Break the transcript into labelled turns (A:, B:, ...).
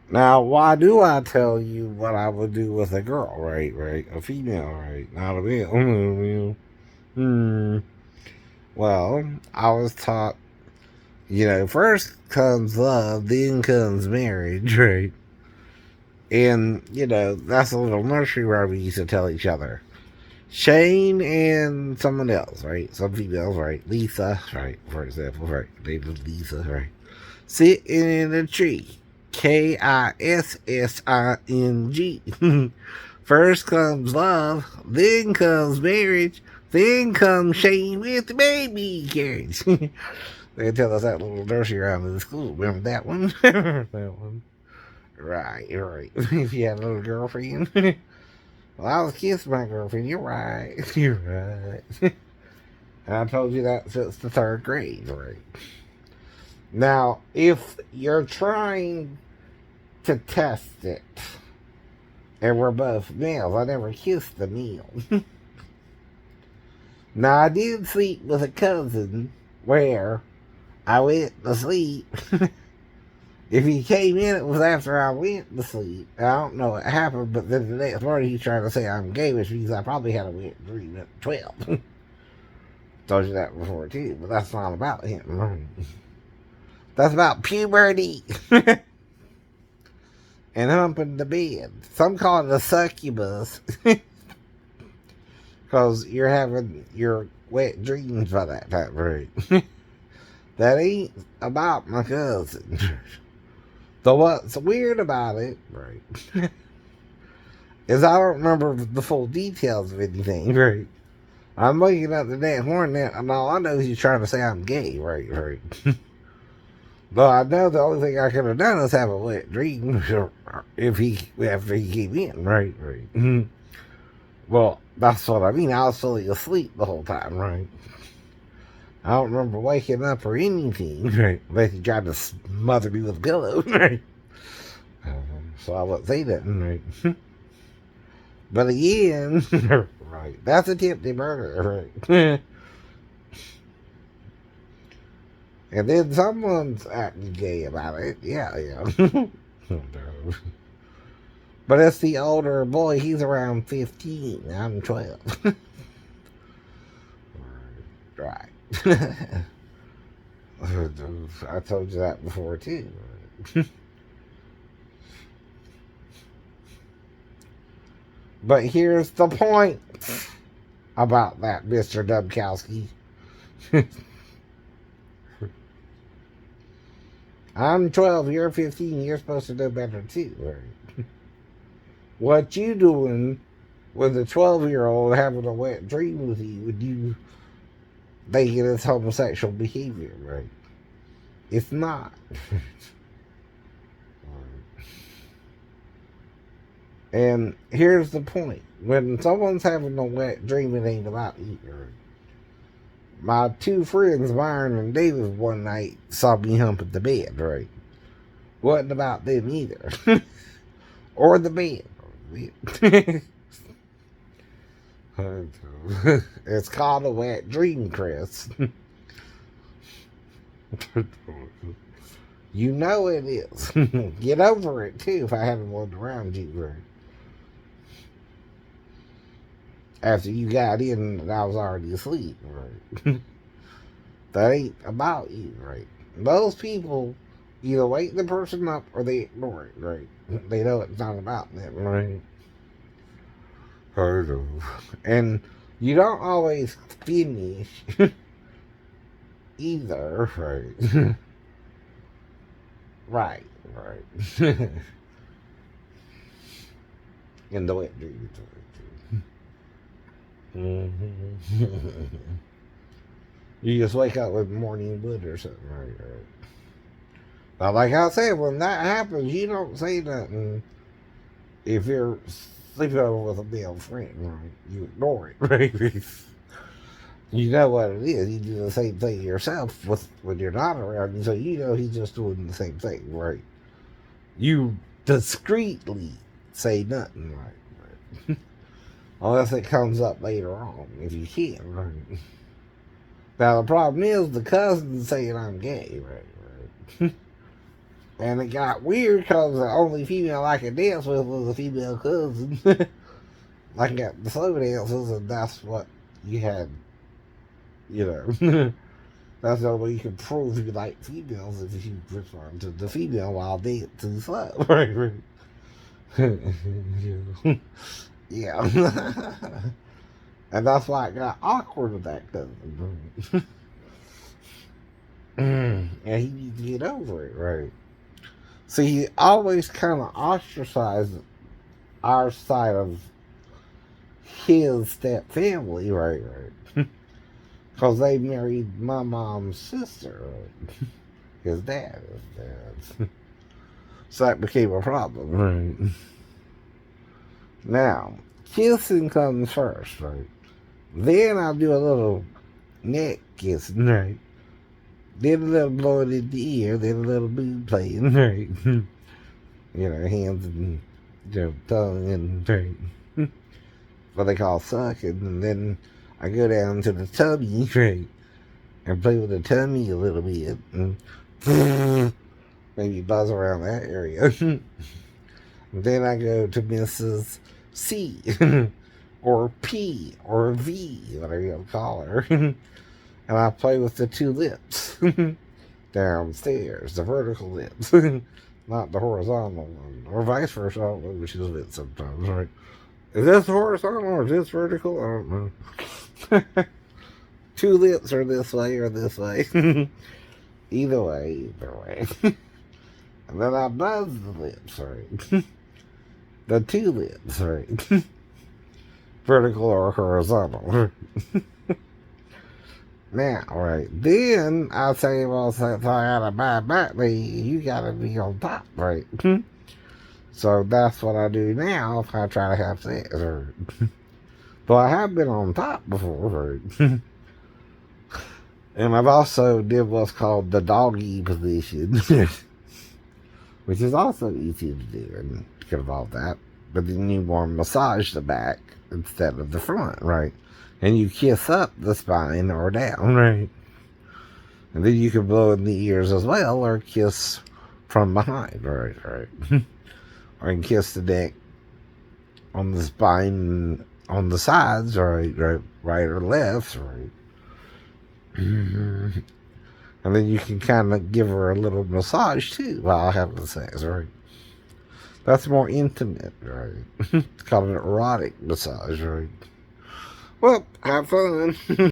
A: Now, why do I tell you what I would do with a girl, right? Right? A female, right? Not a male. Hmm. Well, I was taught, first comes love, then comes marriage, right? And, that's a little nursery rhyme we used to tell each other. Shane and someone else, right? Some females, right? Lisa, right? For example, right? Name is Lisa, right? Sitting in a tree. Kissing. First comes love, then comes marriage, then comes Shane with the baby carriage. They tell us that little nursery rhyme in the school. Remember that one? Remember that one? Right, right. If you had a little girlfriend. Well, I was kissing my girlfriend. You're right. You're right. And I told you that since the third grade, right? Now, if you're trying to test it, and we're both males, I never kissed the male. Now, I did sleep with a cousin where I went to sleep. If he came in, it was after I went to sleep. I don't know what happened, but then the next morning he's trying to say I'm gay, which means I probably had a wet dream at 12. Told you that before, too, but that's not about him. That's about puberty and humping the bed. Some call it a succubus because you're having your wet dreams by that time, right? That ain't about my cousin. So what's weird about it, right, is I don't remember the full details of anything, right? I'm waking up the next morning and all I know is he's trying to say I'm gay, right, right. But I know the only thing I could have done is have a wet dream after he came in, right, right. Well, that's what I mean. I was fully asleep the whole time, right? I don't remember waking up or anything, right? Unless he tried to smother me with a pillow, right? So I wouldn't say that, right? But again, right, that's attempted murder, right? And then someone's acting gay about it, yeah. But it's the older boy, he's around 15, I'm 12. Right. I told you that before, too. But here's the point about that, Mr. Dubkowski. I'm 12, you're 15, you're supposed to know better, too. Right? What you doing with a 12-year-old having a wet dream with you when you thinking it's homosexual behavior, right? It's not. And here's the point. When someone's having a wet dream, it ain't about you. Right? My two friends, Myron and David, one night saw me humping the bed, right? Wasn't about them either. Or the bed. It's called a wet dream, Chris. You know it is. Get over it, too, if I haven't looked around you, right? After you got in and I was already asleep, right? That ain't about you, right? Most people either wake the person up or they ignore it, right? They know it's not about them, right? And you don't always finish either, right? Right, right. In the wet dreams. You just wake up with morning wood or something, right? Right. But like I said, when that happens, you don't say nothing if you're sleeping over with a male friend, right? You ignore it, right? You know what it is. You do the same thing yourself when you're not around, so you know he's just doing the same thing, right? You discreetly say nothing, right? Unless it comes up later on, if you can, right? Now the problem is the cousin's saying I'm gay, right? And it got weird because the only female I could dance with was a female cousin. Like at the slow dances, and that's what you had, you know. That's the only way you can prove you like females if you respond to the female while dancing slow. Right, right. Yeah. And that's why it got awkward with that cousin. And he needs to get over it, right? See, he always kind of ostracized our side of his step family, right, right. Because they married my mom's sister, right? His dad. So that became a problem, right? Now, kissing comes first, right? Then I'll do a little neck kissing, right? Then a little blowing in the ear, then a little boob playing, right? You know, hands and tongue and right. What they call sucking, and then I go down to the tummy, right, and play with the tummy a little bit, and maybe buzz around that area. Then I go to Mrs. C, or P, or V, whatever you call her, and I play with the two lips downstairs, the vertical lips, not the horizontal one, or vice versa. I don't know which is it sometimes, right? Is this horizontal or is this vertical? I don't know. Two lips are this way or this way. Either way, either way. And then I buzz the lips, right? The two lips, right? Vertical or horizontal. Now, right. Then I say, well, since I had a bad back day, you gotta be on top, right? So that's what I do now if I try to have sex. Right? But I have been on top before, right? And I've also did what's called the doggy position, which is also easy to do and can involve that. But then you more massage the back instead of the front, right? And you kiss up the spine or down, right? And then you can blow in the ears as well or kiss from behind, right, right. Or you can kiss the neck on the spine on the sides, right, right or left, right. And then you can kind of give her a little massage too while having sex, right? That's more intimate, right? It's called an erotic massage, right? Well, have fun.